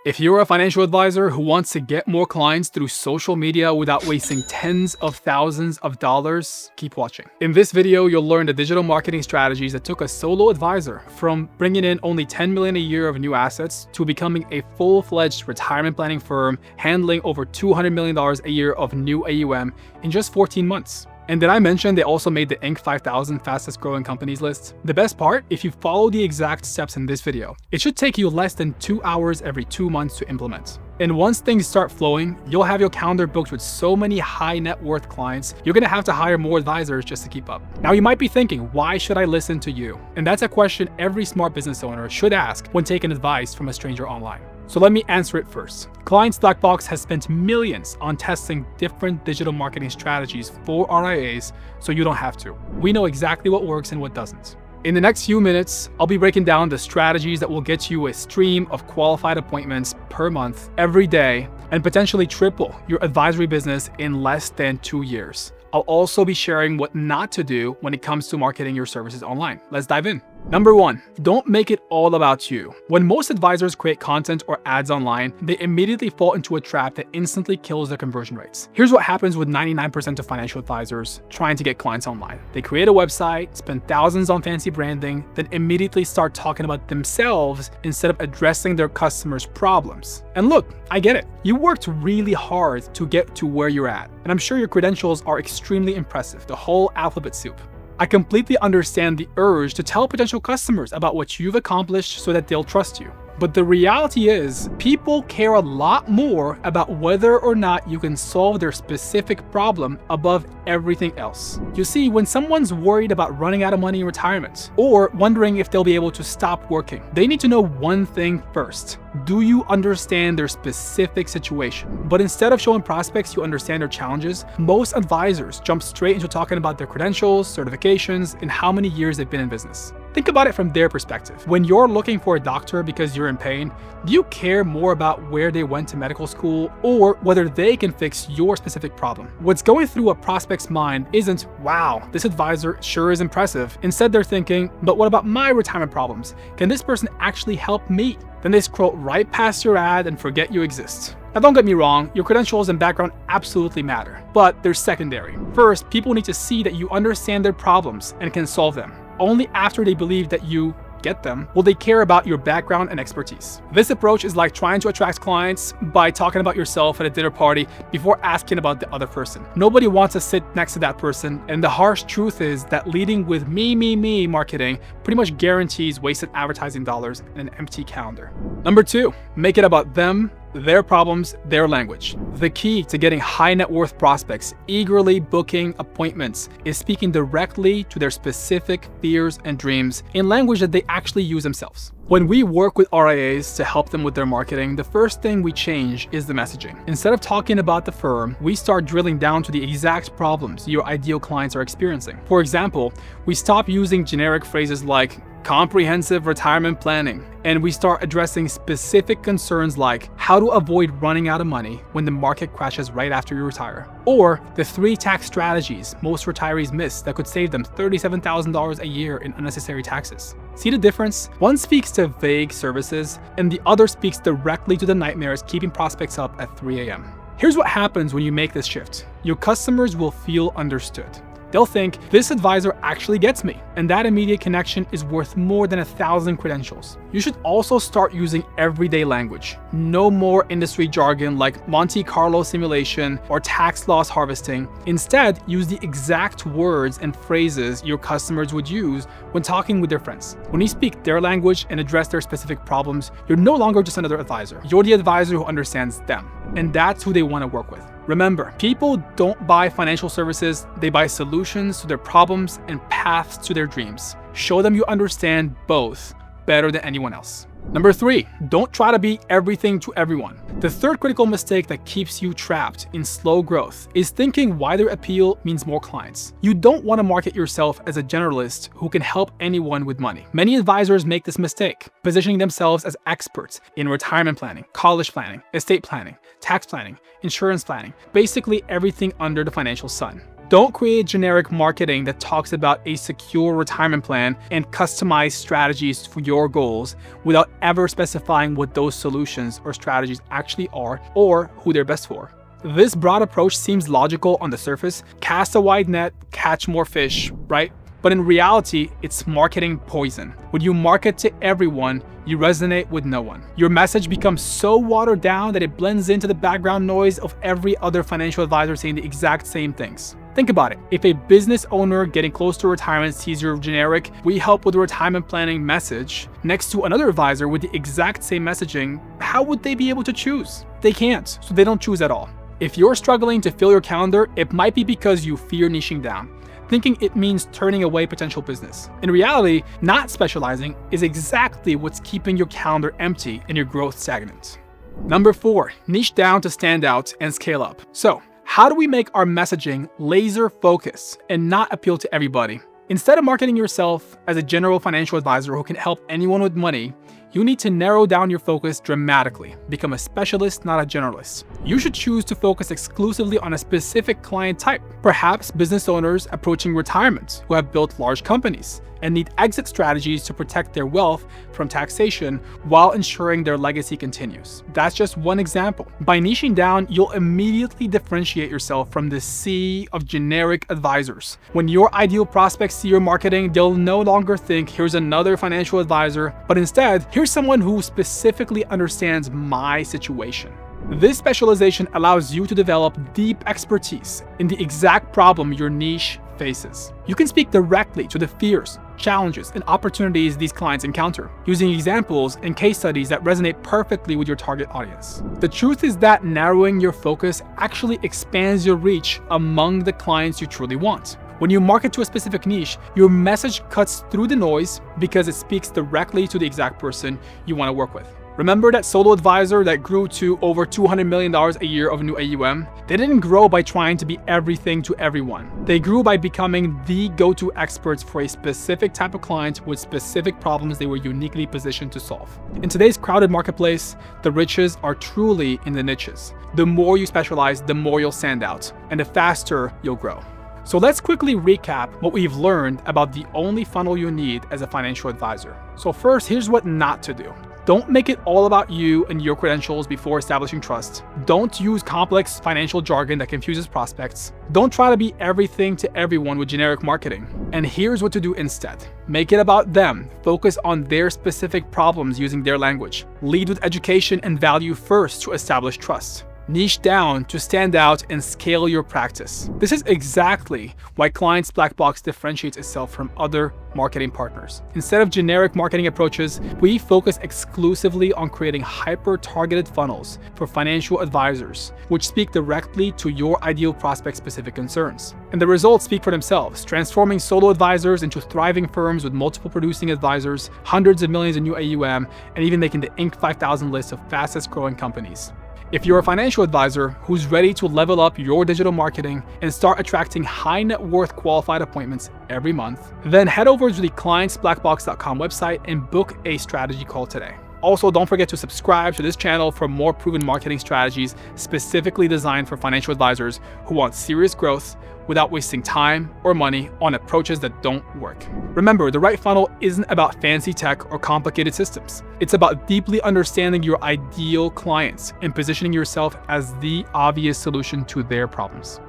If you're a financial advisor who wants to get more clients through social media without wasting tens of thousands of dollars, keep watching. In this video, you'll learn the digital marketing strategies that took a solo advisor from bringing in only $10 million a year of new assets to becoming a full-fledged retirement planning firm handling over $200 million a year of new AUM in just 14 months. And did I mention they also made the Inc. 5000 fastest growing companies list? The best part, if you follow the exact steps in this video, it should take you less than 2 hours every 2 months to implement. And once things start flowing, you'll have your calendar booked with so many high net worth clients, you're gonna have to hire more advisors just to keep up. Now you might be thinking, why should I listen to you? And that's a question every smart business owner should ask when taking advice from a stranger online. So let me answer it first. ClientsBlackBox has spent millions on testing different digital marketing strategies for RIAs, so you don't have to. We know exactly what works and what doesn't. In the next few minutes, I'll be breaking down the strategies that will get you a stream of qualified appointments per month, every day, and potentially triple your advisory business in less than 2 years. I'll also be sharing what not to do when it comes to marketing your services online. Let's dive in. Number 1, don't make it all about you. When most advisors create content or ads online, they immediately fall into a trap that instantly kills their conversion rates. Here's what happens with 99% of financial advisors trying to get clients online. They create a website, spend thousands on fancy branding, then immediately start talking about themselves instead of addressing their customers' problems. And look, I get it. You worked really hard to get to where you're at, and I'm sure your credentials are extremely impressive, the whole alphabet soup. I completely understand the urge to tell potential customers about what you've accomplished so that they'll trust you. But the reality is, people care a lot more about whether or not you can solve their specific problem above everything else. You see, when someone's worried about running out of money in retirement or wondering if they'll be able to stop working, they need to know one thing first. Do you understand their specific situation? But instead of showing prospects you understand their challenges, most advisors jump straight into talking about their credentials, certifications, and how many years they've been in business. Think about it from their perspective. When you're looking for a doctor because you're in pain, do you care more about where they went to medical school or whether they can fix your specific problem? What's going through a prospect's mind isn't, wow, this advisor sure is impressive. Instead, they're thinking, but what about my retirement problems? Can this person actually help me? Then they scroll right past your ad and forget you exist. Now don't get me wrong, your credentials and background absolutely matter, but they're secondary. First, people need to see that you understand their problems and can solve them. Only after they believe that you get them will they care about your background and expertise. This approach is like trying to attract clients by talking about yourself at a dinner party before asking about the other person. Nobody wants to sit next to that person, and the harsh truth is that leading with me marketing pretty much guarantees wasted advertising dollars and an empty calendar. Number 2, make it about them, their problems, their language. The key to getting high net worth prospects eagerly booking appointments is speaking directly to their specific fears and dreams in language that they actually use themselves. When we work with RIAs to help them with their marketing, the first thing we change is the messaging. Instead of talking about the firm, we start drilling down to the exact problems your ideal clients are experiencing. For example, we stop using generic phrases like comprehensive retirement planning, and we start addressing specific concerns like how to avoid running out of money when the market crashes right after you retire, or the 3 tax strategies most retirees miss that could save them $37,000 a year in unnecessary taxes. See the difference? One speaks to vague services, and the other speaks directly to the nightmares keeping prospects up at 3 a.m. Here's what happens when you make this shift. Your customers will feel understood. They'll think, this advisor actually gets me, and that immediate connection is worth more than 1,000 credentials. You should also start using everyday language. No more industry jargon like Monte Carlo simulation or tax loss harvesting. Instead, use the exact words and phrases your customers would use when talking with their friends. When you speak their language and address their specific problems, you're no longer just another advisor. You're the advisor who understands them, and that's who they want to work with. Remember, people don't buy financial services, they buy solutions to their problems and paths to their dreams. Show them you understand both better than anyone else. Number 3, don't try to be everything to everyone. The third critical mistake that keeps you trapped in slow growth is thinking wider appeal means more clients. You don't want to market yourself as a generalist who can help anyone with money. Many advisors make this mistake, positioning themselves as experts in retirement planning, college planning, estate planning, tax planning, insurance planning, basically everything under the financial sun. Don't create generic marketing that talks about a secure retirement plan and customized strategies for your goals without ever specifying what those solutions or strategies actually are or who they're best for. This broad approach seems logical on the surface. Cast a wide net, catch more fish, right? But in reality, it's marketing poison. When you market to everyone, you resonate with no one. Your message becomes so watered down that it blends into the background noise of every other financial advisor saying the exact same things. Think about it. If a business owner getting close to retirement sees your generic "we help with retirement planning" message next to another advisor with the exact same messaging, how would they be able to choose? They can't, so they don't choose at all. If you're struggling to fill your calendar, it might be because you fear niching down, thinking it means turning away potential business. In reality, not specializing is exactly what's keeping your calendar empty and your growth stagnant. Number 4, niche down to stand out and scale up. So, how do we make our messaging laser focused and not appeal to everybody? Instead of marketing yourself as a general financial advisor who can help anyone with money, you need to narrow down your focus dramatically. Become a specialist, not a generalist. You should choose to focus exclusively on a specific client type, perhaps business owners approaching retirement who have built large companies and need exit strategies to protect their wealth from taxation while ensuring their legacy continues. That's just one example. By niching down, you'll immediately differentiate yourself from the sea of generic advisors. When your ideal prospects see your marketing, they'll no longer think, here's another financial advisor, but instead, here's someone who specifically understands my situation. This specialization allows you to develop deep expertise in the exact problem your niche faces. You can speak directly to the fears, challenges, and opportunities these clients encounter, using examples and case studies that resonate perfectly with your target audience. The truth is that narrowing your focus actually expands your reach among the clients you truly want. When you market to a specific niche, your message cuts through the noise because it speaks directly to the exact person you want to work with. Remember that solo advisor that grew to over $200 million a year of new AUM? They didn't grow by trying to be everything to everyone. They grew by becoming the go-to experts for a specific type of client with specific problems they were uniquely positioned to solve. In today's crowded marketplace, the riches are truly in the niches. The more you specialize, the more you'll stand out, and the faster you'll grow. So let's quickly recap what we've learned about the only funnel you need as a financial advisor. So first, here's what not to do. Don't make it all about you and your credentials before establishing trust. Don't use complex financial jargon that confuses prospects. Don't try to be everything to everyone with generic marketing. And here's what to do instead. Make it about them. Focus on their specific problems using their language. Lead with education and value first to establish trust. Niche down to stand out and scale your practice. This is exactly why Clients Black Box differentiates itself from other marketing partners. Instead of generic marketing approaches, we focus exclusively on creating hyper-targeted funnels for financial advisors, which speak directly to your ideal prospect-specific concerns. And the results speak for themselves, transforming solo advisors into thriving firms with multiple producing advisors, hundreds of millions in new AUM, and even making the Inc. 5000 list of fastest growing companies. If you're a financial advisor who's ready to level up your digital marketing and start attracting high net worth qualified appointments every month, then head over to the clientsblackbox.com website and book a strategy call today. Also, don't forget to subscribe to this channel for more proven marketing strategies specifically designed for financial advisors who want serious growth without wasting time or money on approaches that don't work. Remember, the right funnel isn't about fancy tech or complicated systems. It's about deeply understanding your ideal clients and positioning yourself as the obvious solution to their problems.